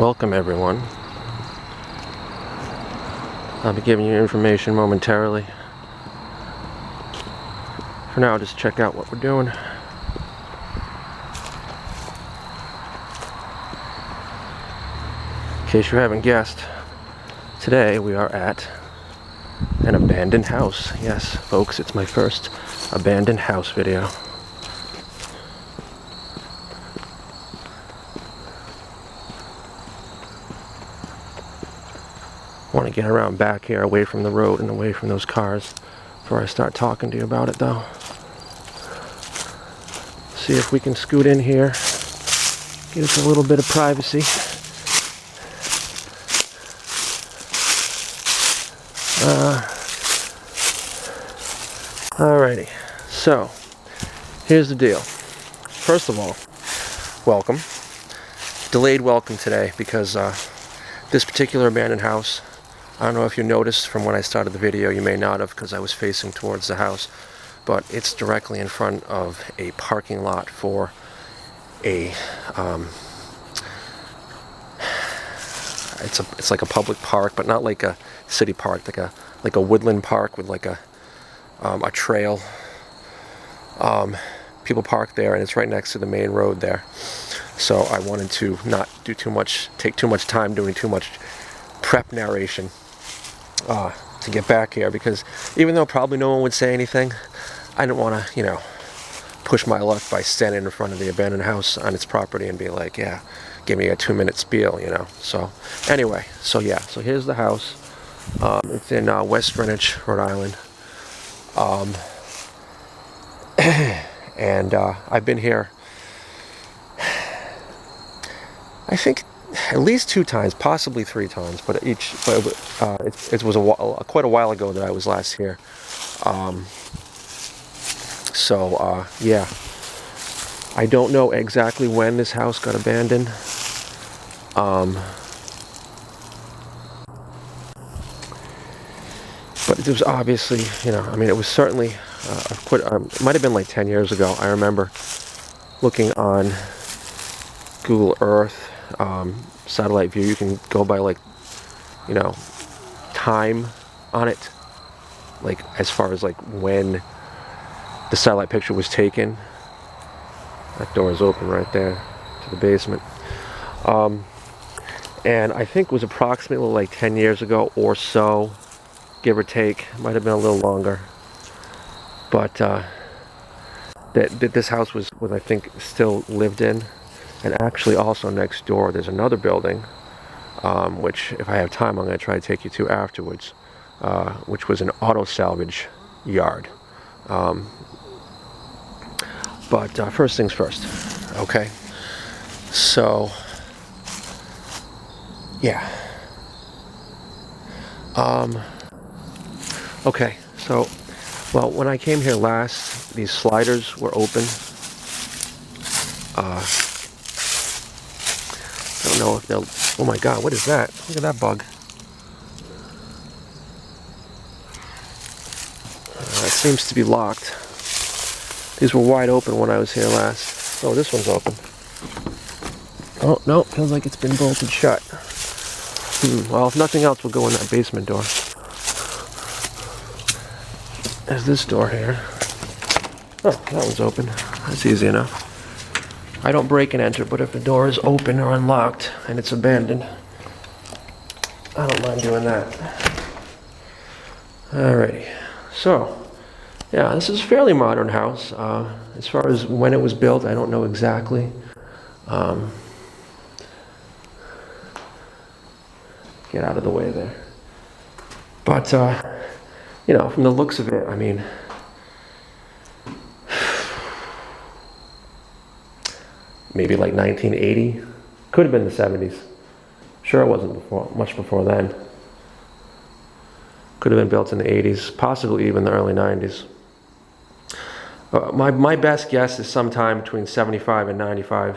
Welcome everyone. I'll be giving you information momentarily. For now, just check out what we're doing. In case you haven't guessed, today we are at an abandoned house. Yes, folks, it's my first abandoned house video. I want to get around back here, away from the road and away from those cars before I start talking to you about it, though. See if we can scoot in here, get us a little bit of privacy. Alrighty, so here's the deal. First of all, welcome. Delayed welcome today because this particular abandoned house, I don't know if you noticed from when I started the video, you may not have because I was facing towards the house, but it's directly in front of a parking lot for a it's like a public park, but not like a city park, like a woodland park with like a trail. People park there, and it's right next to the main road there. So I wanted to not do too much, take too much time doing too much prep narration to get back here, because even though probably no one would say anything, I didn't want to, you know, push my luck by standing in front of the abandoned house on its property and be like, yeah, give me a 2-minute spiel, you know. So anyway, so yeah, so here's the house. It's in West Greenwich, Rhode Island. And I've been here, I think, at least 2 times, possibly 3 times, but it was quite a while ago that I was last here. Yeah, I don't know exactly when this house got abandoned. But it was obviously, you know, I mean, it was certainly it might have been like 10 years ago. I remember looking on Google Earth, satellite view. You can go by, like, you know, time on it, like as far as like when the satellite picture was taken. That door is open right there to the basement. And I think it was approximately like 10 years ago or so, give or take. Might have been a little longer. But that this house was I think still lived in. And actually also next door there's another building, which if I have time I'm going to try to take you to afterwards, which was an auto salvage yard. But first things first, okay? So, yeah. Okay, so, well, when I came here last, these sliders were open. I don't know if they'll... Oh my God, what is that? Look at that bug. It seems to be locked. These were wide open when I was here last. Oh, this one's open. Oh, no, feels like it's been bolted shut. Well, if nothing else, we'll go in that basement door. There's this door here. Oh, that one's open. That's easy enough. I don't break and enter, but if the door is open or unlocked and it's abandoned, I don't mind doing that. Alrighty. So, yeah, this is a fairly modern house. As far as when it was built, I don't know exactly. Get out of the way there. But, you know, from the looks of it, I mean, maybe like 1980. Could have been the 70s. Sure, it wasn't much before then. Could have been built in the 80s, possibly even the early 90s. My best guess is sometime between 75 and 95.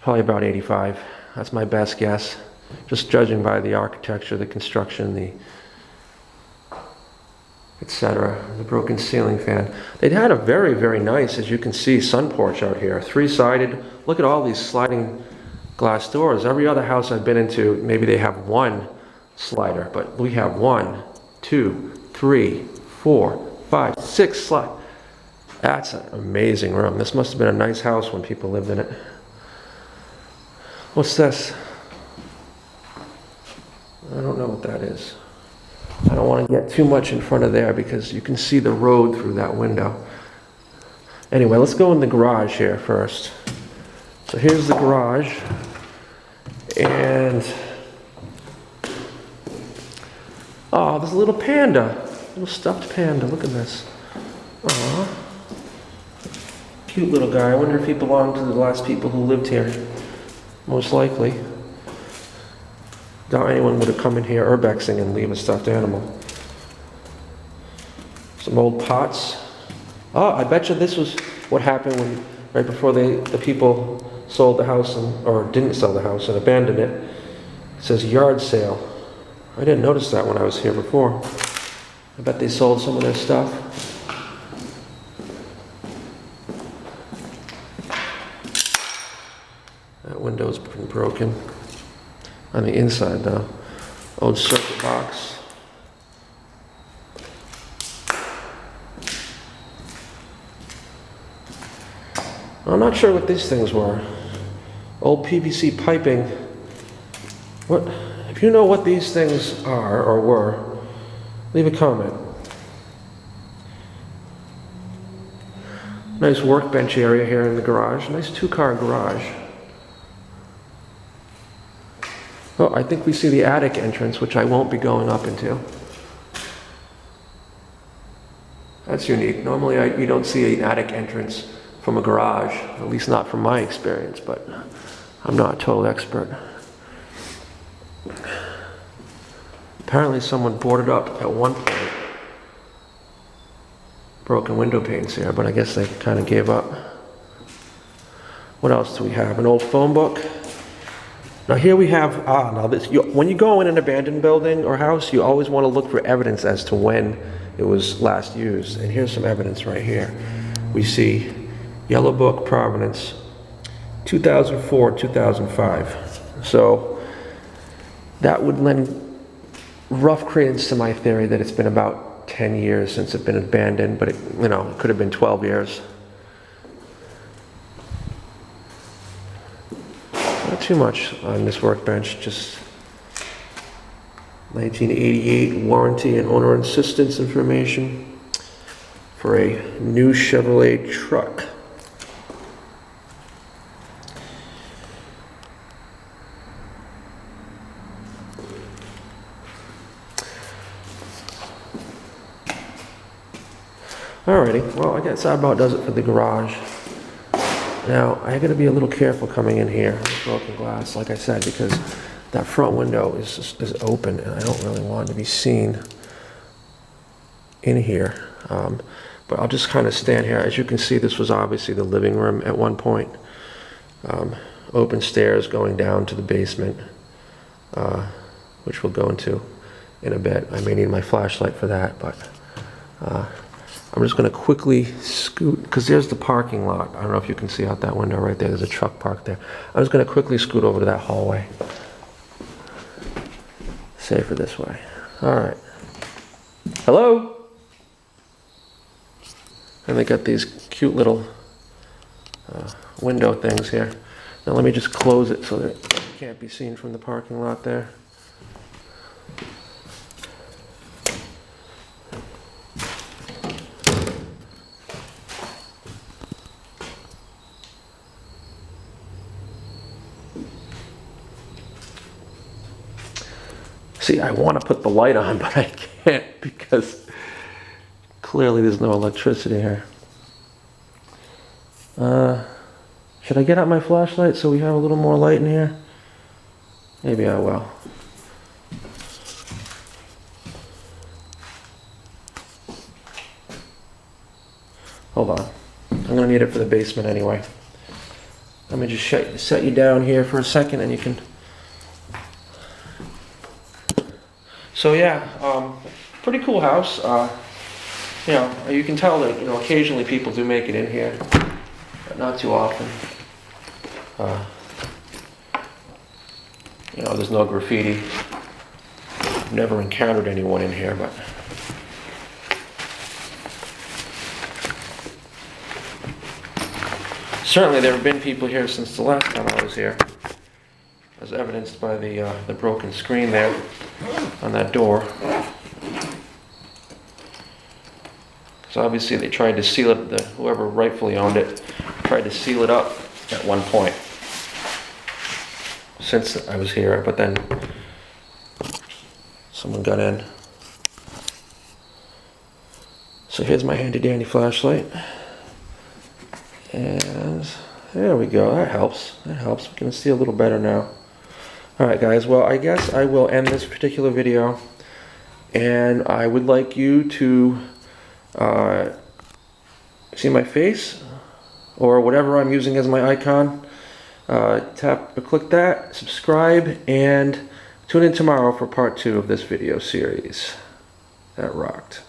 Probably about 85. That's my best guess. Just judging by the architecture, the construction, the etc. The broken ceiling fan. They'd had a very, very nice, as you can see, sun porch out here. 3-sided. Look at all these sliding glass doors. Every other house I've been into, maybe they have one slider, but we have 1, 2, 3, 4, 5, 6 sliders. That's an amazing room. This must have been a nice house when people lived in it. What's this? I don't know what that is. I don't want to get too much in front of there because you can see the road through that window. Anyway, let's go in the garage here first. So here's the garage. And oh, there's a little panda. Little stuffed panda. Look at this. Aww. Cute little guy. I wonder if he belonged to the last people who lived here. Most likely. Doubt anyone would have come in here urbexing and leave a stuffed animal. Some old pots. Oh, I bet you this was what happened when, right before the people sold the house, or didn't sell the house and abandoned it. It says yard sale. I didn't notice that when I was here before. I bet they sold some of their stuff. That window's been broken. On the inside though. Old circuit box. I'm not sure what these things were. Old PVC piping. What? If you know what these things are or were, leave a comment. Nice workbench area here in the garage. Nice 2-car garage. Oh, I think we see the attic entrance, which I won't be going up into. That's unique. Normally you don't see an attic entrance from a garage, at least not from my experience, but I'm not a total expert. Apparently someone boarded up at one point. Broken window panes here, but I guess they kind of gave up. What else do we have? An old phone book. Now here we have, now this, when you go in an abandoned building or house, you always want to look for evidence as to when it was last used. And here's some evidence right here. We see Yellow Book, Providence, 2004, 2005. So that would lend rough credence to my theory that it's been about 10 years since it's been abandoned, but it, you know, it could have been 12 years. Not too much on this workbench, just 1988 warranty and owner assistance information for a new Chevrolet truck. Alrighty, well, I guess that about does it for the garage. Now, I gotta be a little careful coming in here with broken glass, like I said, because that front window is open and I don't really want to be seen in here. But I'll just kind of stand here. As you can see, this was obviously the living room at one point. Open stairs going down to the basement, which we'll go into in a bit. I may need my flashlight for that, but I'm just going to quickly scoot, because there's the parking lot. I don't know if you can see out that window right there. There's a truck parked there. I'm just going to quickly scoot over to that hallway. Safer this way. All right. Hello? And they got these cute little window things here. Now let me just close it so that it can't be seen from the parking lot there. See, I want to put the light on, but I can't because clearly there's no electricity here. Should I get out my flashlight so we have a little more light in here? Maybe I will. Hold on. I'm going to need it for the basement anyway. Let me just set you down here for a second and you can... So yeah, pretty cool house. You know, you can tell that, you know, occasionally people do make it in here, but not too often. You know, there's no graffiti. Never encountered anyone in here, but certainly there have been people here since the last time I was here, as evidenced by the broken screen there on that door. So obviously they tried to seal it, whoever rightfully owned it tried to seal it up at one point since I was here, but then someone got in. So here's my handy dandy flashlight. And there we go, that helps. That helps. We can see a little better now. Alright guys, well I guess I will end this particular video, and I would like you to see my face or whatever I'm using as my icon. Click that, subscribe, and tune in tomorrow for part 2 of this video series. That rocked.